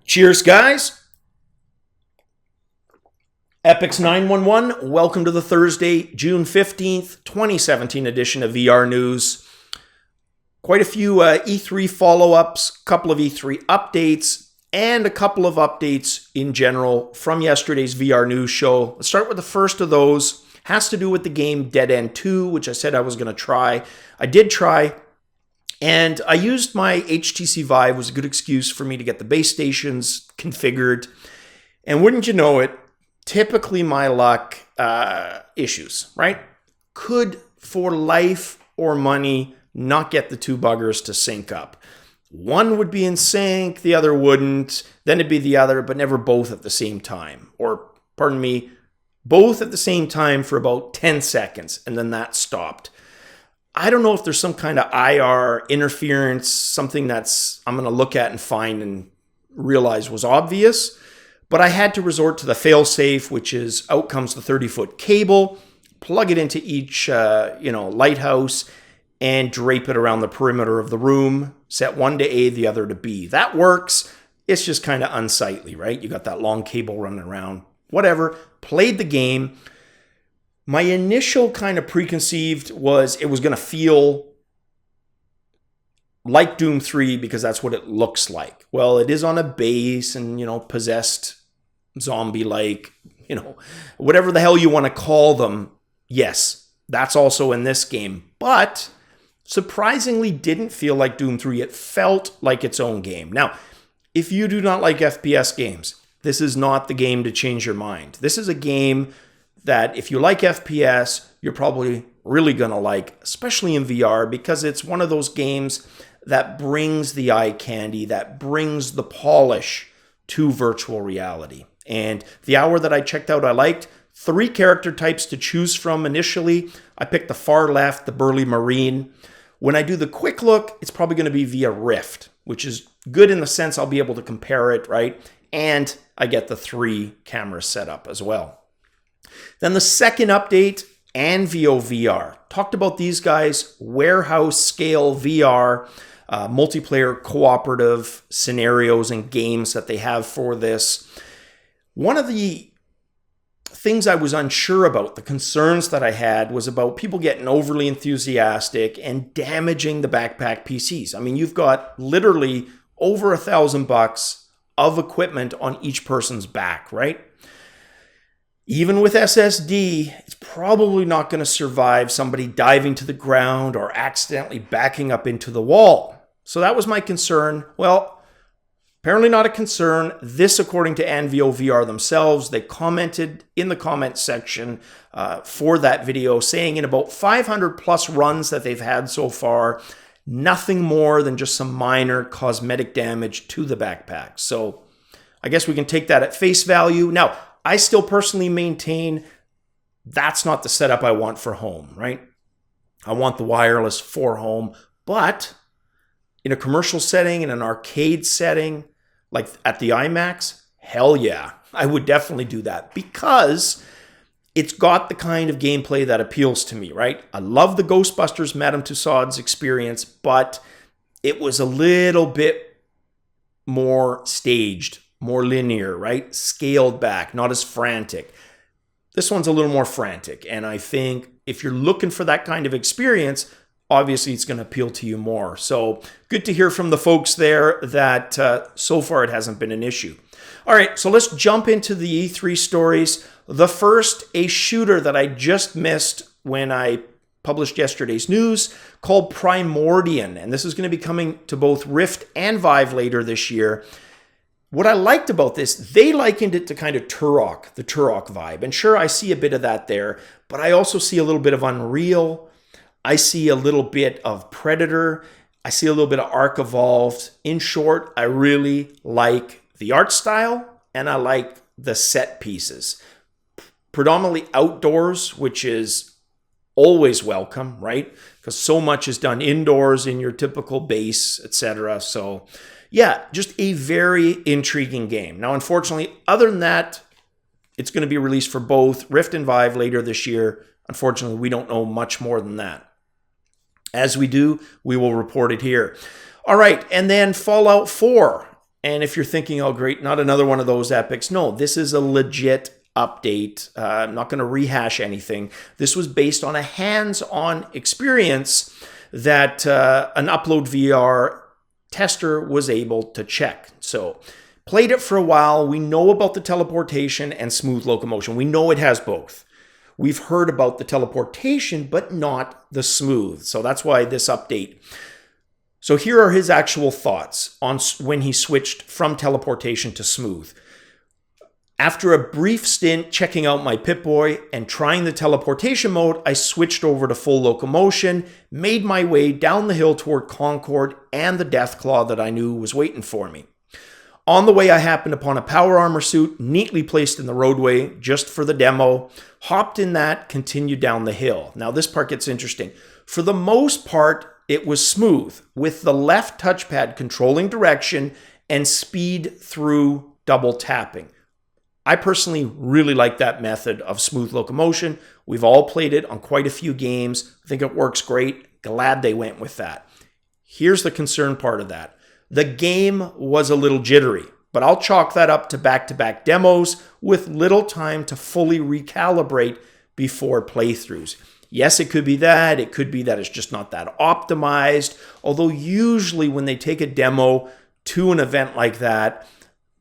Cheers, guys. Epix 911, welcome to the Thursday, June 15th, 2017 edition of VR News. Quite a few E3 follow-ups, a couple of E3 updates, and a couple of updates in general from yesterday's VR News show. Let's start with the first of those. Has to do with the game Dead End 2, which I said I was going to try. I did try. And I used my HTC Vive. It was a good excuse for me to get the base stations configured. And wouldn't you know it, typically my luck, issues, right? Could, for life or money, not get the two buggers to sync up. One would be in sync, the other wouldn't. Then it'd be the other, but never both at the same time. Or, pardon me, both at the same time for about 10 seconds, and then that stopped. I don't know if there's some kind of IR interference, something that's I'm going to look at and find and realize was obvious. But I had to resort to the fail-safe, which is out comes the 30-foot cable, plug it into each lighthouse, and drape it around the perimeter of the room. Set one to A, the other to B. That works. It's just kind of unsightly, right? You got that long cable running around. Whatever. Played the game. My initial kind of preconceived was it was going to feel like Doom 3 because that's what it looks like. Well, it is on a base and, possessed zombie-like, whatever the hell you want to call them. Yes, that's also in this game. But surprisingly didn't feel like Doom 3. It felt like its own game. Now, if you do not like FPS games, this is not the game to change your mind. This is a game that if you like FPS, you're probably really going to like, especially in VR, because it's one of those games that brings the eye candy, that brings the polish to virtual reality. And the hour that I checked out, I liked 3 character types to choose from initially. I picked the far left, the burly Marine. When I do the quick look, it's probably going to be via Rift, which is good in the sense I'll be able to compare it, right? And I get the 3 cameras set up as well. Then the second update, ANVIO VR. Talked about these guys, warehouse scale VR, multiplayer cooperative scenarios and games that they have for this. One of the things I was unsure about, the concerns that I had, was about people getting overly enthusiastic and damaging the backpack PCs. I mean, you've got literally over $1,000 of equipment on each person's back, right? Even with SSD, it's probably not going to survive somebody diving to the ground or accidentally backing up into the wall. So that was my concern. Well, apparently not a concern. This, according to ANVIO VR themselves, they commented in the comment section for that video, saying in about 500 plus runs that they've had so far, nothing more than just some minor cosmetic damage to the backpack. So I guess we can take that at face value. Now, I still personally maintain that's not the setup I want for home, right? I want the wireless for home, but in a commercial setting, in an arcade setting, like at the IMAX, hell yeah, I would definitely do that because it's got the kind of gameplay that appeals to me, right? I love the Ghostbusters Madame Tussauds experience, but it was a little bit more staged, more linear, right? Scaled back, not as frantic. This one's a little more frantic. And I think if you're looking for that kind of experience, obviously it's going to appeal to you more. So good to hear from the folks there that so far it hasn't been an issue. All right, so let's jump into the E3 stories. The first, a shooter that I just missed when I published yesterday's news called Primordian. And this is going to be coming to both Rift and Vive later this year. What I liked about this, they likened it to kind of Turok, the Turok vibe. And sure, I see a bit of that there, but I also see a little bit of Unreal. I see a little bit of Predator. I see a little bit of Ark Evolved. In short, I really like the art style and I like the set pieces. Predominantly outdoors, which is always welcome, right? Because so much is done indoors in your typical base, etc. So yeah, just a very intriguing game. Now, unfortunately, other than that, it's going to be released for both Rift and Vive later this year. Unfortunately, we don't know much more than that. As we do, we will report it here. All right, and then Fallout 4. And if you're thinking, oh great, not another one of those epics. No, this is a legit update. I'm not going to rehash anything. This was based on a hands-on experience that an Upload VR tester was able to check. So played it for a while. We know about the teleportation and smooth locomotion. We know it has both. We've heard about the teleportation, but not the smooth. So that's why this update. So here are his actual thoughts on when he switched from teleportation to smooth. After a brief stint checking out my Pip-Boy and trying the teleportation mode, I switched over to full locomotion, made my way down the hill toward Concord and the Deathclaw that I knew was waiting for me. On the way, I happened upon a power armor suit neatly placed in the roadway just for the demo, hopped in that, continued down the hill. Now this part gets interesting. For the most part, it was smooth, with the left touchpad controlling direction and speed through double tapping. I personally really like that method of smooth locomotion. We've all played it on quite a few games. I think it works great. Glad they went with that. Here's the concern part of that. The game was a little jittery, but I'll chalk that up to back-to-back demos with little time to fully recalibrate before playthroughs. Yes, it could be that. It could be that it's just not that optimized. Although usually when they take a demo to an event like that,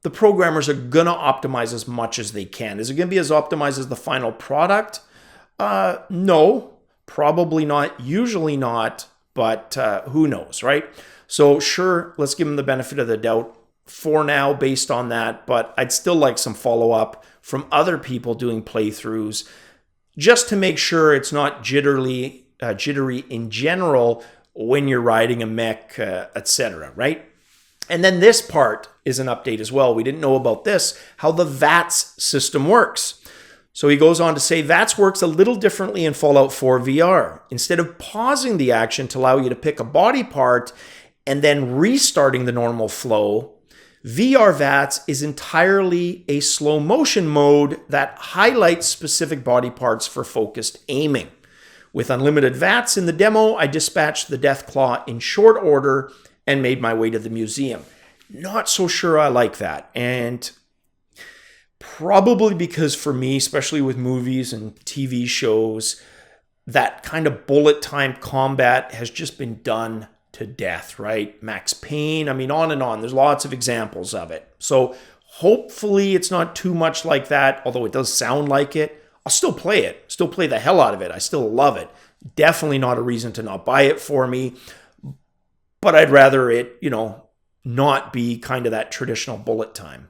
the programmers are going to optimize as much as they can. Is it going to be as optimized as the final product? No, probably not. Usually not, but who knows, right? So sure, let's give them the benefit of the doubt for now based on that, but I'd still like some follow-up from other people doing playthroughs just to make sure it's not jittery in general when you're riding a mech, etc., right? And then this part is an update as well. We didn't know about this, how the VATS system works. So he goes on to say, VATS works a little differently in Fallout 4 VR. Instead of pausing the action to allow you to pick a body part and then restarting the normal flow, VR VATS is entirely a slow motion mode that highlights specific body parts for focused aiming. With unlimited VATS in the demo, I dispatched the Deathclaw in short order and made my way to the museum. Not so sure I like that. And probably because for me, especially with movies and TV shows, that kind of bullet time combat has just been done to death, right? Max Payne, I mean, on and on. There's lots of examples of it. So hopefully it's not too much like that, although it does sound like it. I'll still play it, still play the hell out of it. I still love it. Definitely not a reason to not buy it for me. But I'd rather it, not be kind of that traditional bullet time.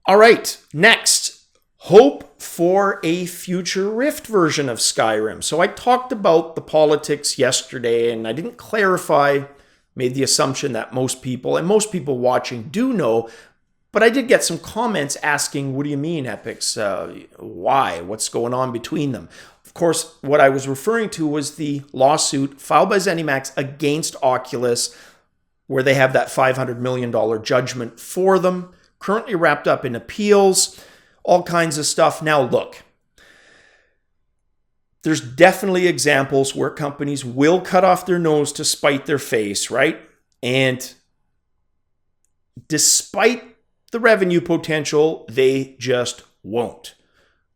All right, next, hope for a future Rift version of Skyrim. So I talked about the politics yesterday, and I didn't clarify, made the assumption that most people watching do know, but I did get some comments asking, what do you mean, Epics? Why? What's going on between them? Of course, what I was referring to was the lawsuit filed by ZeniMax against Oculus, where they have that $500 million judgment for them, currently wrapped up in appeals, all kinds of stuff. Now, look, there's definitely examples where companies will cut off their nose to spite their face, right? And despite the revenue potential, they just won't.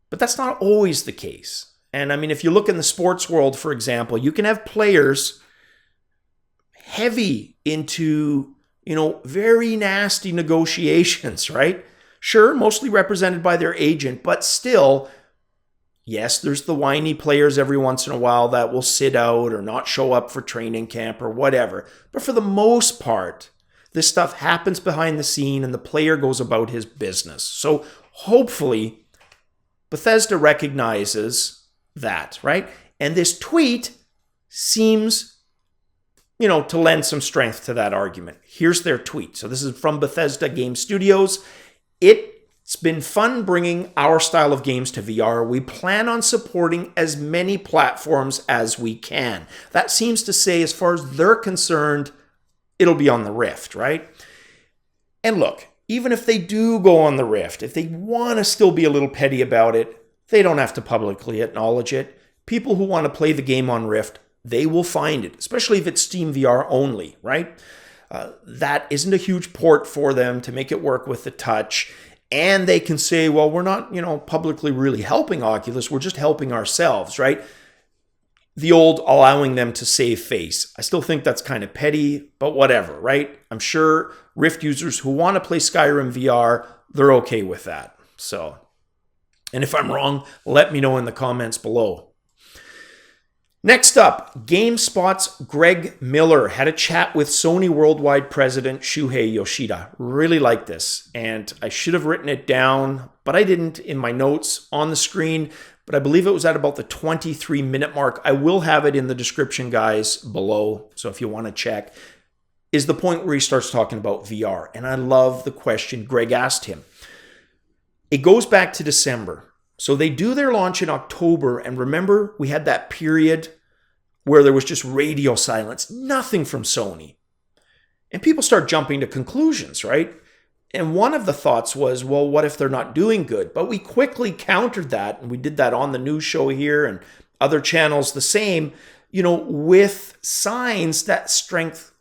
But that's not always the case. And I mean, if you look in the sports world, for example, you can have players heavy into, very nasty negotiations, right? Sure, mostly represented by their agent, but still, yes, there's the whiny players every once in a while that will sit out or not show up for training camp or whatever. But for the most part, this stuff happens behind the scene and the player goes about his business. So hopefully, Bethesda recognizes that, right? And this tweet seems, to lend some strength to that argument. Here's their tweet. So this is from Bethesda Game Studios. It's been fun bringing our style of games to VR. We plan on supporting as many platforms as we can. That seems to say, as far as they're concerned, it'll be on the Rift, right? And look, even if they do go on the Rift, if they want to still be a little petty about it, they don't have to publicly acknowledge it. People who want to play the game on Rift, they will find it, especially if it's Steam VR only, right? that isn't a huge port for them to make it work with the touch. And they can say, well, we're not, publicly really helping Oculus. We're just helping ourselves, right? The old allowing them to save face. I still think that's kind of petty, but whatever, right? I'm sure Rift users who want to play Skyrim VR, they're okay with that. So, and if I'm wrong, let me know in the comments below. Next up, GameSpot's Greg Miller had a chat with Sony Worldwide President Shuhei Yoshida. Really like this, and I should have written it down, but I didn't in my notes on the screen, but I believe it was at about the 23-minute mark. I will have it in the description, guys, below, so if you want to check, is the point where he starts talking about VR, and I love the question Greg asked him. It goes back to December. So they do their launch in October, and remember, we had that period where there was just radio silence, nothing from Sony. And people start jumping to conclusions, right? And one of the thoughts was, well, what if they're not doing good? But we quickly countered that, and we did that on the news show here and other channels the same, with signs that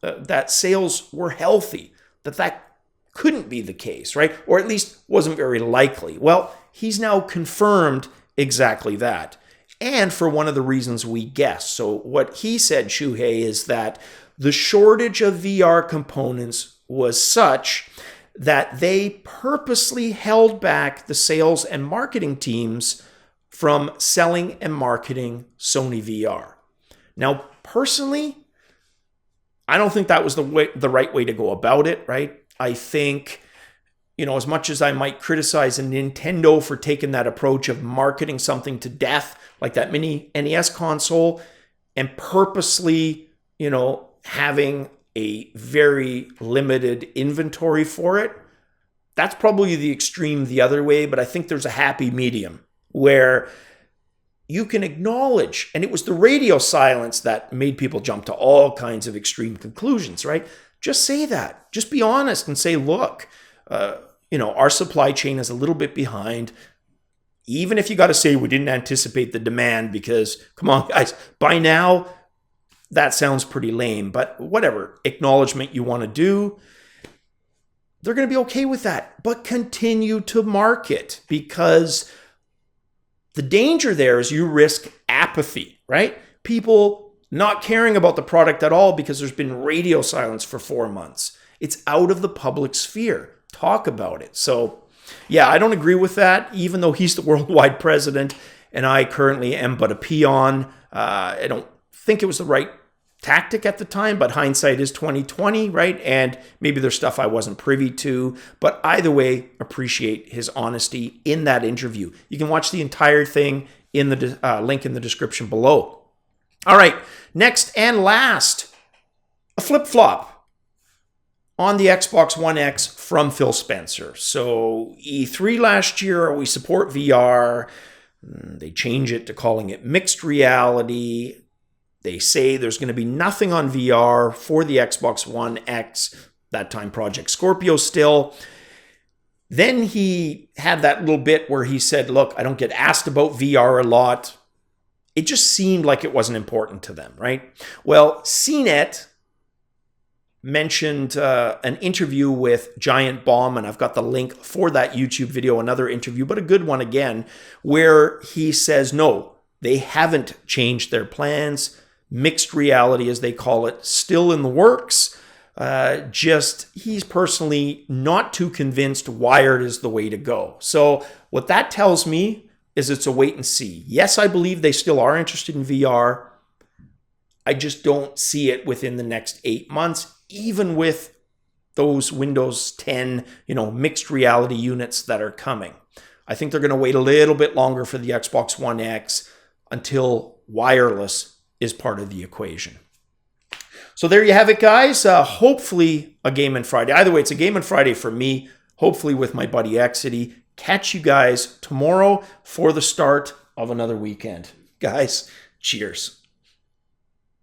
that sales were healthy, that couldn't be the case, right? Or at least wasn't very likely. Well, he's now confirmed exactly that. And for one of the reasons we guessed. So what he said, Shuhei, is that the shortage of VR components was such that they purposely held back the sales and marketing teams from selling and marketing Sony VR. Now, personally, I don't think that was the right way to go about it, right? I think, as much as I might criticize a Nintendo for taking that approach of marketing something to death, like that mini NES console, and purposely, having a very limited inventory for it, that's probably the extreme the other way, but I think there's a happy medium where you can acknowledge, and it was the radio silence that made people jump to all kinds of extreme conclusions, right? Just say that. Just be honest and say, look, our supply chain is a little bit behind. Even if you got to say we didn't anticipate the demand because, come on, guys, by now, that sounds pretty lame. But whatever acknowledgement you want to do, they're going to be okay with that. But continue to market, because the danger there is you risk apathy, right? People not caring about the product at all because there's been radio silence for 4 months. It's out of the public sphere. Talk about it. So, yeah, I don't agree with that, even though he's the worldwide president and I currently am but a peon. I don't think it was the right tactic at the time, but hindsight is 2020, right? And maybe there's stuff I wasn't privy to, but either way, appreciate his honesty in that interview. You can watch the entire thing in the link in the description below. All right, next and last, a flip-flop on the Xbox One X from Phil Spencer. So E3 last year, we support VR. They change it to calling it mixed reality. They say there's going to be nothing on VR for the Xbox One X, that time Project Scorpio still. Then he had that little bit where he said, look, I don't get asked about VR a lot. It just seemed like it wasn't important to them, right? Well, CNET mentioned an interview with Giant Bomb, and I've got the link for that YouTube video, another interview, but a good one again, where he says, no, they haven't changed their plans. Mixed reality, as they call it, still in the works. He's personally not too convinced wired is the way to go. So what that tells me is it's a wait and see. Yes, I believe they still are interested in VR. I just don't see it within the next 8 months, even with those Windows 10, mixed reality units that are coming. I think they're going to wait a little bit longer for the Xbox One X until wireless is part of the equation. So there you have it, guys. Hopefully a Game and Friday. Either way, it's a Game and Friday for me, hopefully with my buddy Exity. Catch you guys tomorrow for the start of another weekend. Guys, cheers.